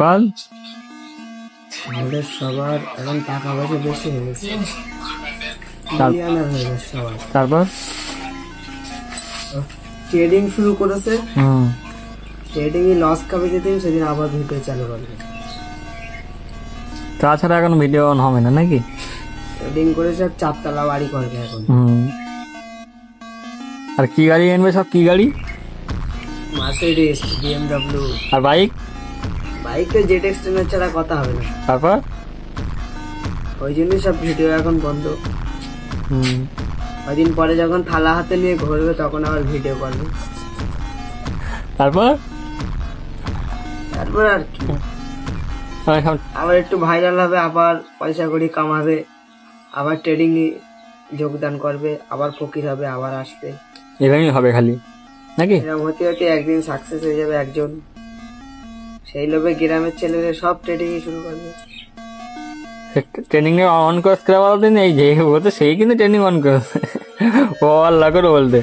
তারপর আমাদের সবার এখন টাকা পয়সা বেশি হয়ে গেছে, মিলিয়নার হয়ে গেছে সবাই। তারপর ট্রেডিং শুরু করেছে, হুম ট্রেডিং এ লস খাবে যেদিন সেদিন আবার ভিডিও চালু করবে। তাছাড়া এখন ভিডিও অন হবে না নাকি? ট্রেডিং করেছে আর 4 তলা বাড়ি করবে এখন। হুম। আর কি গাড়ি আনবে? সব কি গাড়ি? মার্সিডিজ, BMW, আর বাইক? বাইকে জেট এক্সটেন্ডার ছাড়া কথা হবে না। তারপর ওই জন্যই সব ভিডিও এখন বন্ধ। হুম। কদিন পরে যখন থালা হাতে নিয়ে ঘুরবে তখন আবার ভিডিও করবে। তারপর তারপর আর কি, এখন আবার একটু ভাইরাল হবে, আবার পয়সা কড়ি কামাবে, আবার ট্রেডিং এ যোগদান করবে, আবার ফকির হবে, আবার আসবে। এরকমই হবে খালি নাকি? এরকম হতে হতে একদিন সাকসেস হয়ে যাবে একজন, সেই লোভে গ্রামের ছেলেরা সব ট্রেডিং শুরু করবে। ট্রেনিং অন কোর্স করা বলতে এই যে বলতে সেই কিন্তু ট্রেনিং অন করেছে ও আল্লাহ করে বলতে।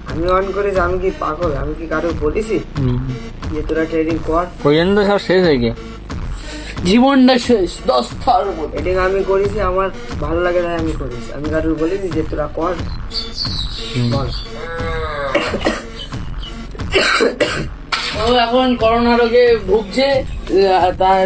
আমি অন করেছি, আমি কি পাগল? আমি কি কারো বলেছি যে তোরা ট্রেডিং কর? ওই জন্য তো সব শেষ হয়ে গিয়ে জীবনটা শেষ 10টার মতো। ট্রেডিং আমি করেছি, আমার ভালো লাগে তাই আমি করেছি, আমি কারোর বলিনি যে তোরা কর। বল। ও এখন করোনা রোগে ভুগছে, তার